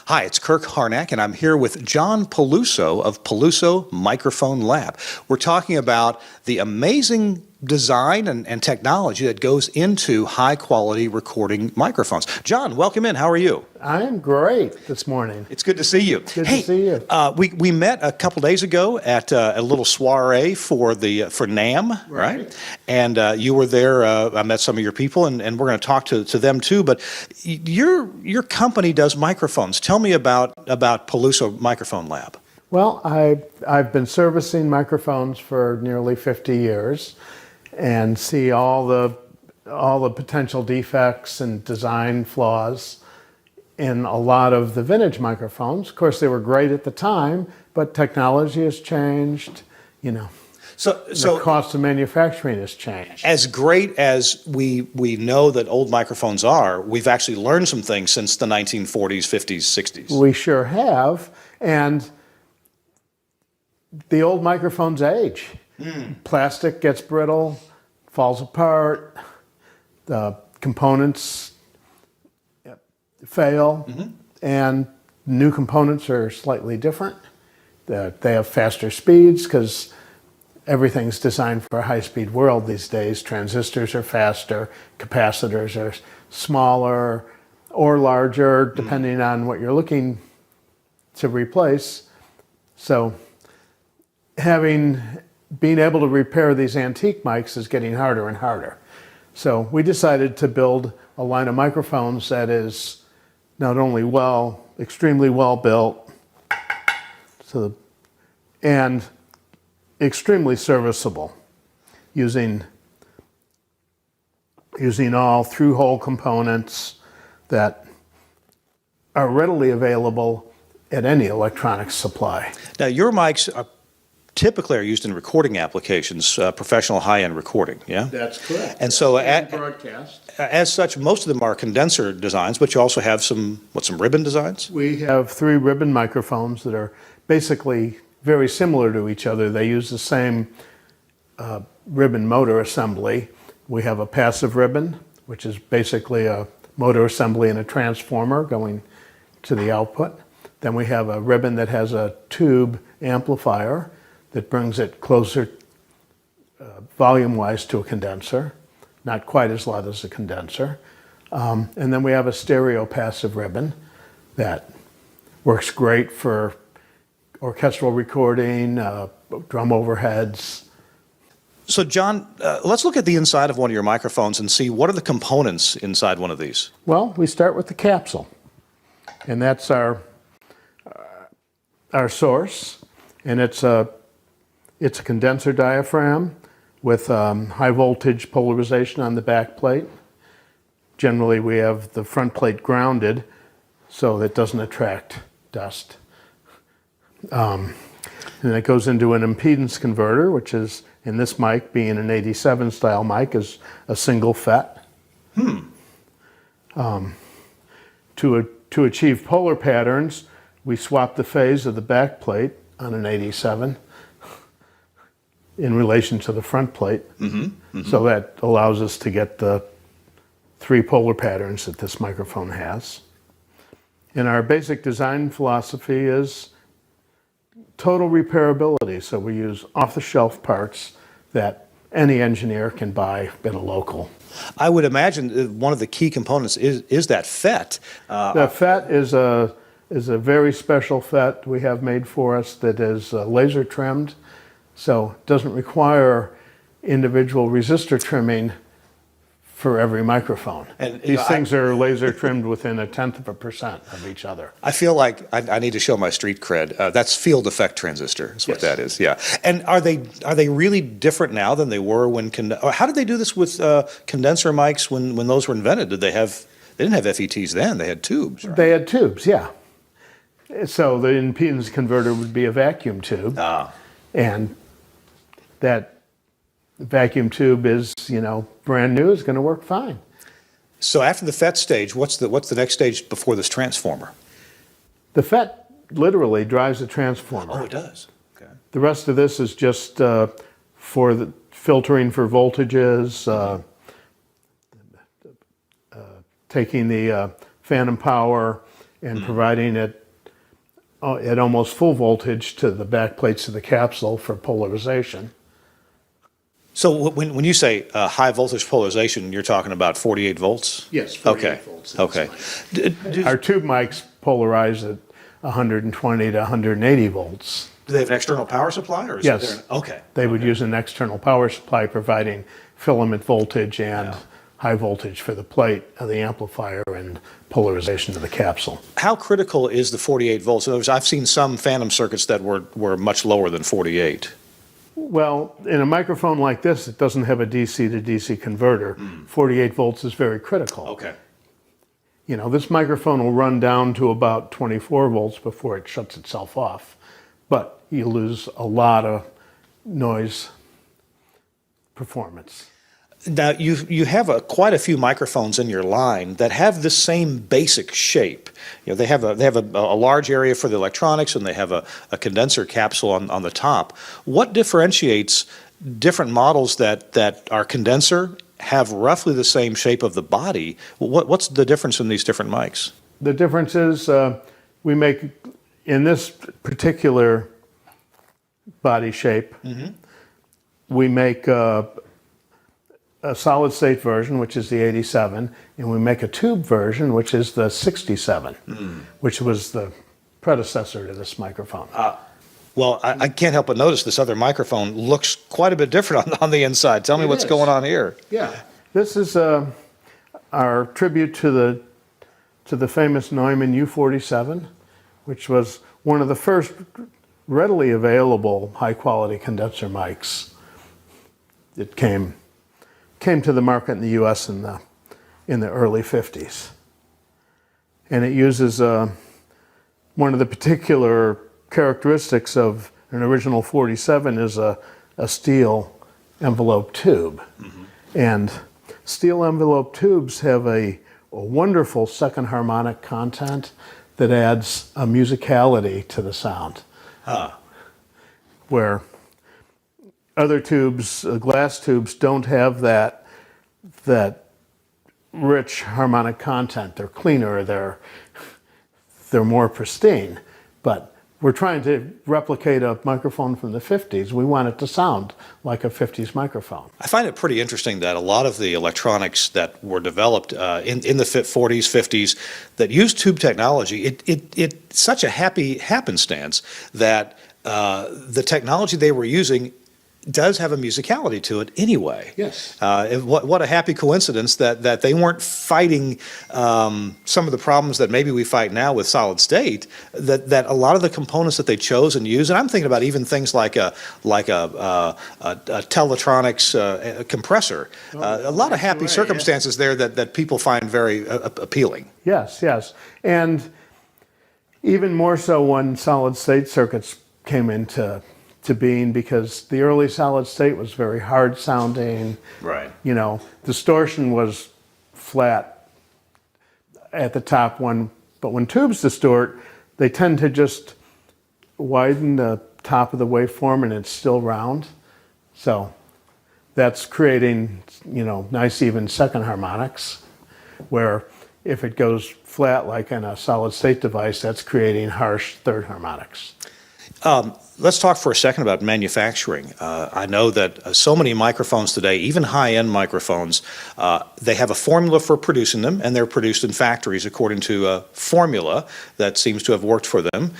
Hi, it's Kirk Harnack, and I'm here with John Peluso of Peluso Microphone Lab. We're talking about the amazing design and technology that goes into high-quality recording microphones. John, welcome in. How are you? I am great this morning. It's good to see you. Good to see you. We met a couple days ago at a little soiree for NAMM, right? And you were there. I met some of your people, and we're going to talk to them too. But your company does microphones. Tell me about Peluso Microphone Lab. Well, I've been servicing microphones for nearly 50 years, and see all the potential defects and design flaws in a lot of the vintage microphones. Of course, they were great at the time, but technology has changed. So the cost of manufacturing has changed. As great as we know that old microphones are, we've actually learned some things since the 1940s, 50s, 60s. We sure have, and the old microphones age. Plastic gets brittle, falls apart, the components fail, and new components are slightly different. They have faster speeds because everything's designed for a high-speed world these days. Transistors are faster, capacitors are smaller or larger, depending on what you're looking to replace. So being able to repair these antique mics is getting harder and harder. So we decided to build a line of microphones that is not only extremely well built, and extremely serviceable, using all through-hole components that are readily available at any electronics supply. Now, your mics typically are used in recording applications, professional high-end recording, yeah? That's correct. And so broadcast. As such, most of them are condenser designs, but you also have some ribbon designs? We have 3 ribbon microphones that are basically very similar to each other. They use the same ribbon motor assembly. We have a passive ribbon, which is basically a motor assembly and a transformer going to the output. Then we have a ribbon that has a tube amplifier that brings it closer volume-wise to a condenser, not quite as loud as a condenser. And then we have a stereo passive ribbon that works great for orchestral recording, drum overheads. So John, let's look at the inside of one of your microphones and see what are the components inside one of these. Well, we start with the capsule, and that's our source, and it's a condenser diaphragm with high voltage polarization on the back plate. Generally, we have the front plate grounded so that it doesn't attract dust. And it goes into an impedance converter, which is, in this mic, being an 87 style mic, is a single FET. To achieve polar patterns, we swap the phase of the back plate on an 87 in relation to the front plate. So that allows us to get the 3 polar patterns that this microphone has. And our basic design philosophy is total repairability. So we use off-the-shelf parts that any engineer can buy at a local. I would imagine one of the key components is that FET. The FET is a very special FET we have made for us that is laser trimmed, so it doesn't require individual resistor trimming for every microphone. And these things are laser trimmed within 0.1% of each other. I feel like I need to show my street cred. That's field effect transistor is what that is, yeah. And are they really different now than they were when, how did they do this with condenser mics when those were invented? They didn't have FETs then, they had tubes, right? They had tubes, yeah. So the impedance converter would be a vacuum tube. And that vacuum tube is, brand new, is going to work fine. So after the FET stage, what's the next stage before this transformer? The FET literally drives the transformer. Oh, it does. Okay. The rest of this is just for the filtering for voltages, taking the phantom power and providing it at almost full voltage to the back plates of the capsule for polarization. So when you say high voltage polarization, you're talking about 48 volts? Yes, 48 Okay. volts. Okay. Our tube mics polarize at 120 to 180 volts. Do they have an external power supply? Or is Yes. It there? Okay. They would use an external power supply providing filament voltage and high voltage for the plate of the amplifier and polarization to the capsule. How critical is the 48 volts? In other words, I've seen some phantom circuits that were much lower than 48. Well, in a microphone like this, it doesn't have a DC to DC converter. 48 volts is very critical. Okay. You know, this microphone will run down to about 24 volts before it shuts itself off, but you lose a lot of noise performance. Now, you have quite a few microphones in your line that have the same basic shape. You know, they have a large area for the electronics, and they have a condenser capsule on the top. What differentiates different models that are condenser, have roughly the same shape of the body? What's the difference in these different mics? The difference is we make, in this particular body shape, we make a solid state version, which is the 87, and we make a tube version, which is the 67, which was the predecessor to this microphone. Well, I can't help but notice this other microphone looks quite a bit different on the inside. Tell me what's going on here. Yeah, this is our tribute to the famous Neumann U47, which was one of the first readily available high-quality condenser mics. It came to the market in the U.S. in the early 50s, and it uses one of the particular characteristics of an original 47 is a steel envelope tube, and steel envelope tubes have a wonderful second harmonic content that adds a musicality to the sound, where other tubes, glass tubes, don't have that rich harmonic content. They're cleaner, they're more pristine. But we're trying to replicate a microphone from the 50s. We want it to sound like a 50s microphone. I find it pretty interesting that a lot of the electronics that were developed in the 40s, 50s that used tube technology, it's such a happy happenstance that the technology they were using does have a musicality to it anyway. Yes. What a happy coincidence that they weren't fighting some of the problems that maybe we fight now with solid state, that a lot of the components that they chose and used, and I'm thinking about even things like a Teletronics compressor, a lot of happy circumstances there that people find very appealing. Yes, yes. And even more so when solid state circuits came into being, because the early solid state was very hard sounding. Right. You know, distortion was flat at the top one, but when tubes distort, they tend to just widen the top of the waveform and it's still round. So that's creating, you know, nice even second harmonics, where if it goes flat like in a solid state device, that's creating harsh third harmonics. Let's talk for a second about manufacturing. I know that so many microphones today, even high-end microphones, they have a formula for producing them, and they're produced in factories according to a formula that seems to have worked for them.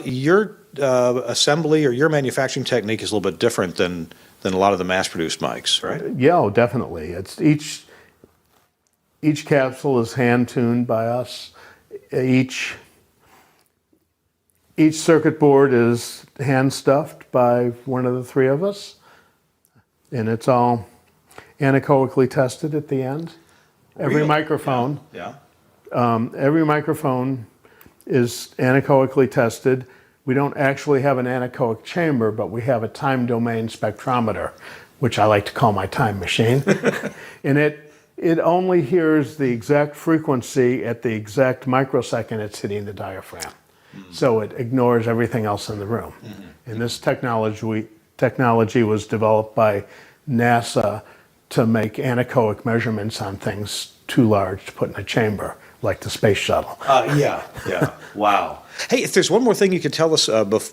Your assembly or your manufacturing technique is a little bit different than a lot of the mass-produced mics, right? Yeah, oh, definitely. It's each capsule is hand-tuned by us. Each circuit board is hand-stuffed by one of the three of us, and it's all anechoically tested at the end. Every microphone, every microphone is anechoically tested. We don't actually have an anechoic chamber, but we have a time domain spectrometer, which I like to call my time machine, and it only hears the exact frequency at the exact microsecond it's hitting the diaphragm. So it ignores everything else in the room. And this technology was developed by NASA to make anechoic measurements on things too large to put in a chamber, like the space shuttle. Yeah. Wow. Hey, if there's one more thing you could tell us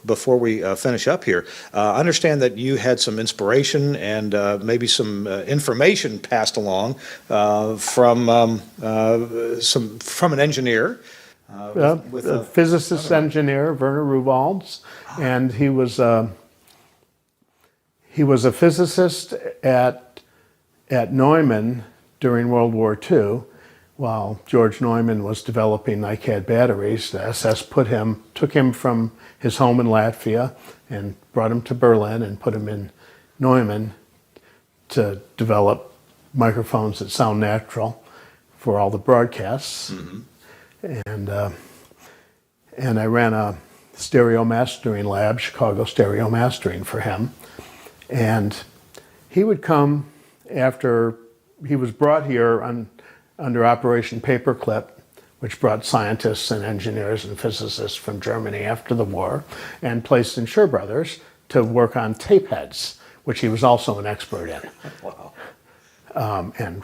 before we finish up here, I understand that you had some inspiration and maybe some information passed along from an engineer. A physicist engineer, Werner Ruwalds, and he was a physicist at Neumann during World War II. While George Neumann was developing NiCad batteries, the SS took him from his home in Latvia and brought him to Berlin and put him in Neumann to develop microphones that sound natural for all the broadcasts. And I ran a stereo mastering lab, Chicago Stereo Mastering, for him. And he would come after he was brought here under Operation Paperclip, which brought scientists and engineers and physicists from Germany after the war, and placed in Shure Brothers to work on tape heads, which he was also an expert in. Wow. And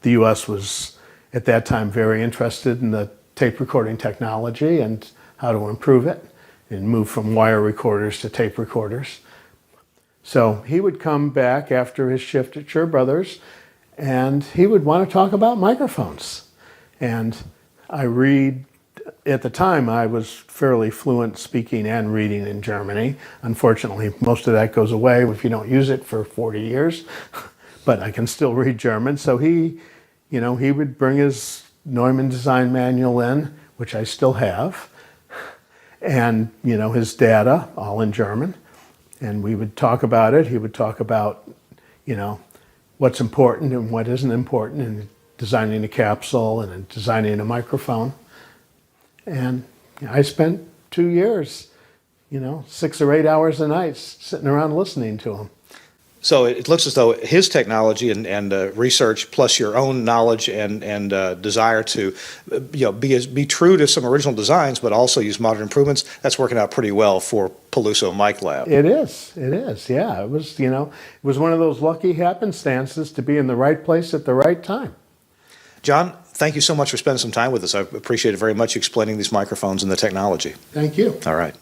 the U.S. was, at that time, very interested in the tape recording technology and how to improve it and move from wire recorders to tape recorders. So he would come back after his shift at Shure Brothers, and he would want to talk about microphones. And at the time, I was fairly fluent speaking and reading in Germany. Unfortunately, most of that goes away if you don't use it for 40 years, but I can still read German. So he would bring his Neumann design manual in, which I still have, and, his data, all in German. And we would talk about it. He would talk about, what's important and what isn't important in designing a capsule and in designing a microphone. And I spent 2 years, 6 or 8 hours a night sitting around listening to him. So it looks as though his technology and research, plus your own knowledge and desire to, be true to some original designs, but also use modern improvements. That's working out pretty well for Peluso Mic Lab. It is. Yeah, it was one of those lucky happenstances to be in the right place at the right time. John, thank you so much for spending some time with us. I appreciate it very much, explaining these microphones and the technology. Thank you. All right.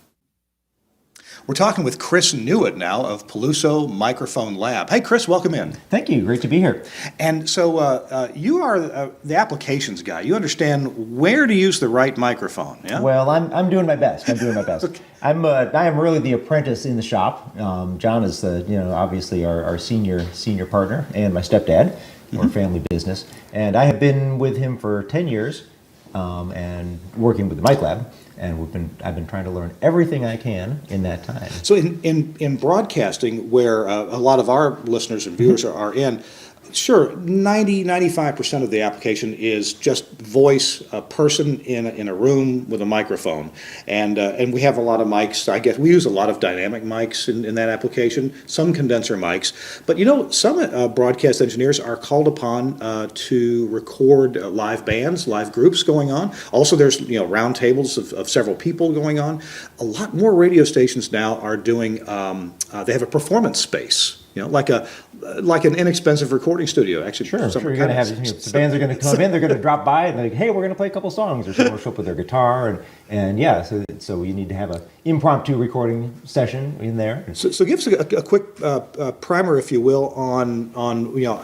We're talking with Chris Newitt now of Peluso Microphone Lab. Hey, Chris, welcome in. Thank you. Great to be here. And so you are the applications guy. You understand where to use the right microphone, yeah? Well, I'm doing my best. Okay. I am really the apprentice in the shop. John is obviously our senior partner and my stepdad. We're a family business, and I have been with him for 10 years and working with the Mic Lab. And I've been trying to learn everything I can in that time. So in broadcasting, where a lot of our listeners and viewers are in, sure, 95% of the application is just voice, a person in a room with a microphone. And we have a lot of mics. I guess we use a lot of dynamic mics in that application, some condenser mics. But some broadcast engineers are called upon to record live bands, live groups going on. Also, there's round tables of several people going on. A lot more radio stations now are doing, they have a performance space. Like an inexpensive recording studio. Actually, sure. You're going to have the bands are going to come in. They're going to drop by and they're like, "Hey, we're going to play a couple songs," or someone will show up with their guitar and yeah. So you need to have an impromptu recording session in there. So give us a quick primer, if you will, on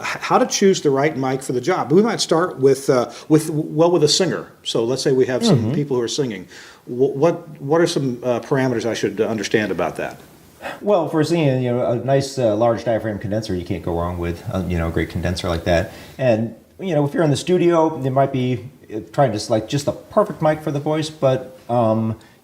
how to choose the right mic for the job. We might start with a singer. So let's say we have some people who are singing. What are some parameters I should understand about that? Well, for singing, a nice large diaphragm condenser, you can't go wrong with a great condenser like that. And if you're in the studio, you might be trying to select just the perfect mic for the voice. But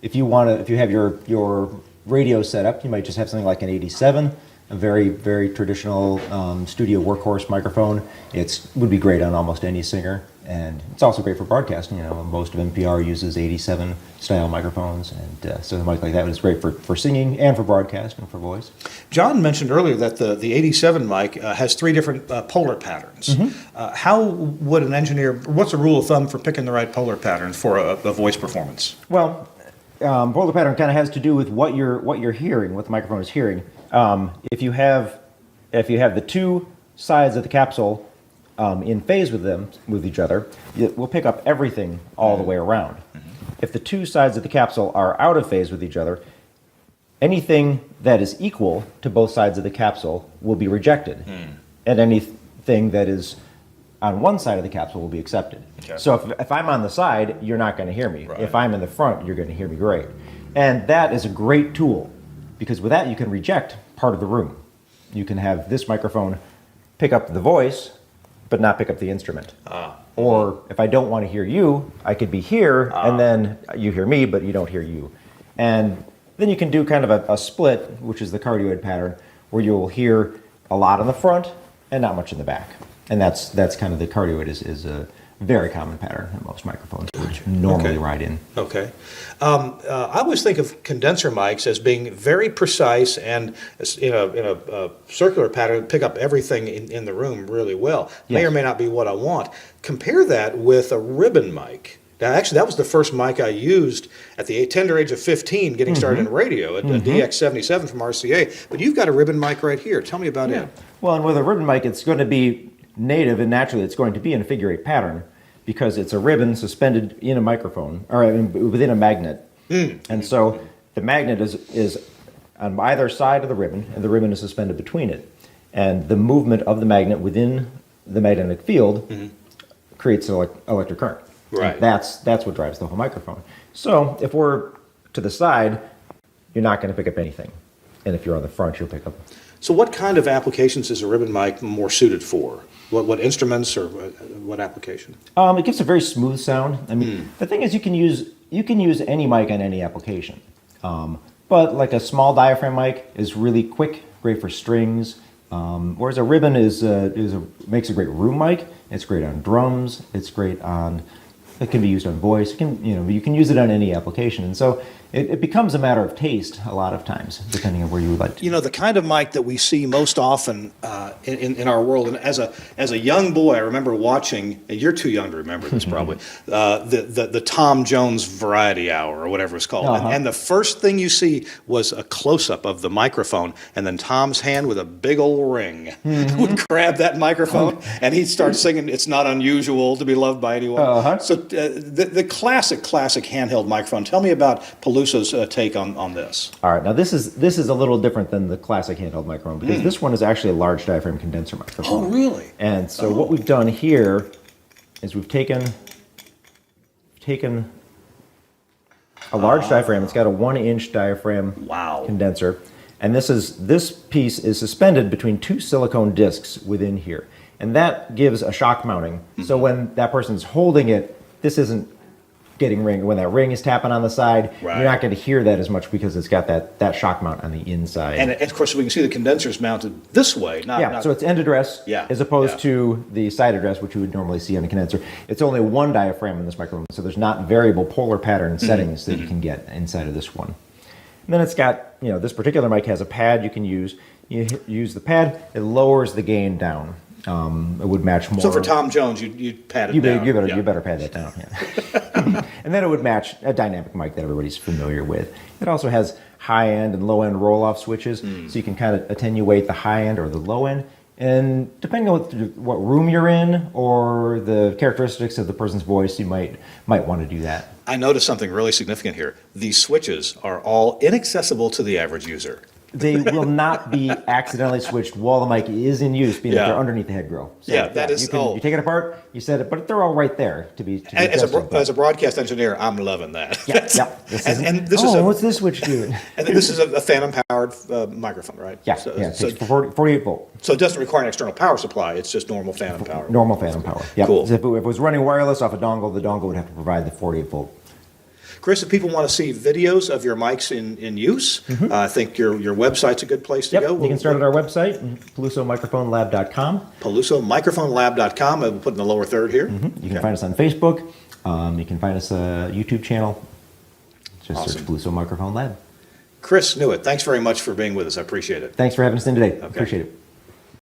if you have your radio set up, you might just have something like an 87, a very very traditional studio workhorse microphone. It would be great on almost any singer. And it's also great for broadcasting. Most of NPR uses 87 style microphones, and so a mic like that is great for singing and for broadcasting for voice. John mentioned earlier that the 87 mic has 3 different polar patterns. How would an engineer? What's a rule of thumb for picking the right polar pattern for a voice performance? Well, polar pattern kind of has to do with what you're hearing, what the microphone is hearing. If you have the 2 sides of the capsule in phase with each other, it will pick up everything all the way around. If the two sides of the capsule are out of phase with each other, anything that is equal to both sides of the capsule will be rejected, and anything that is on one side of the capsule will be accepted. Okay. So if I'm on the side, you're not going to hear me. Right. If I'm in the front, you're going to hear me great. And that is a great tool, because with that you can reject part of the room. You can have this microphone pick up the voice, but not pick up the instrument. Or if I don't want to hear you, I could be here, and then you hear me, but you don't hear you. And then you can do kind of a split, which is the cardioid pattern, where you'll hear a lot in the front and not much in the back. And that's kind of the cardioid is a very common pattern that most microphones would normally ride in. Okay. I always think of condenser mics as being very precise and in a circular pattern, pick up everything in the room really well. May Yes. or may not be what I want. Compare that with a ribbon mic. Now, actually, that was the first mic I used at the tender age of 15, getting started in radio, a DX77 from RCA. But you've got a ribbon mic right here. Tell me about it. Well, and with a ribbon mic, it's going to be native, and naturally it's going to be in a figure 8 pattern, because it's a ribbon suspended in a microphone, or within a magnet. And so the magnet is on either side of the ribbon, and the ribbon is suspended between it. And the movement of the magnet within the magnetic field creates an electric current. Right. And that's what drives the whole microphone. So if we're to the side, you're not going to pick up anything. And if you're on the front, you'll pick up. So what kind of applications is a ribbon mic more suited for? What instruments or what application? It gives a very smooth sound. I mean, the thing is, you can use any mic on any application. But like a small diaphragm mic is really quick, great for strings. Whereas a ribbon makes a great room mic. It's great on drums. It's great on. It can be used on voice. You can use it on any application, and so it becomes a matter of taste a lot of times, depending on where you would like to. You know, the kind of mic that we see most often in our world, and as a young boy, I remember watching, and you're too young to remember this probably, the Tom Jones Variety Hour, or whatever it's called. And the first thing you see was a close-up of the microphone, and then Tom's hand with a big old ring would grab that microphone, and he'd start singing, "It's Not Unusual to Be Loved by Anyone." So the classic handheld microphone. Tell me about Peluso's take on this. All right, now this is a little different than the classic handheld microphone, because this one is actually a large diaphragm condenser microphone. Oh, really? And so what we've done here is we've taken a large diaphragm. It's got a 1-inch diaphragm condenser, and this piece is suspended between two silicone discs within here, and that gives a shock mounting. So when that person's holding it, this isn't getting ring. When that ring is tapping on the side, you're not going to hear that as much, because it's got that shock mount on the inside. And of course, we can see the condenser's mounted this way. So it's end address as opposed to the side address, which you would normally see on a condenser. It's only one diaphragm in this microphone, so there's not variable polar pattern settings that you can get inside of this one. And then it's got, this particular mic has a pad you can use. You use the pad, it lowers the gain down. It would match more. So for Tom Jones, you'd pad it down. You better pad that down. Yeah. And then it would match a dynamic mic that everybody's familiar with. It also has high end and low end roll off switches, so you can kind of attenuate the high end or the low end. And depending on what room you're in or the characteristics of the person's voice, you might want to do that. I noticed something really significant here. These switches are all inaccessible to the average user. They will not be accidentally switched while the mic is in use, being that they're underneath the head grill. So, that is. You take it apart, you set it, but they're all right there to be. As a broadcast engineer, I'm loving that. What's this switch doing? And this is a phantom-powered microphone, right? Yeah, it takes 48 volt. So it doesn't require an external power supply. It's just normal phantom power. Normal phantom power. Yeah. Cool. So if it was running wireless off a dongle, the dongle would have to provide the 48 volt. Chris, if people want to see videos of your mics in use, I think your website's a good place to go. You can start at our website, PelusoMicrophoneLab.com. PelusoMicrophoneLab.com. We'll put in the lower third here. You can find us on Facebook. You can find us a YouTube channel. Just search Peluso Microphone Lab. Chris Newitt, thanks very much for being with us. I appreciate it. Thanks for having us in today. Appreciate it.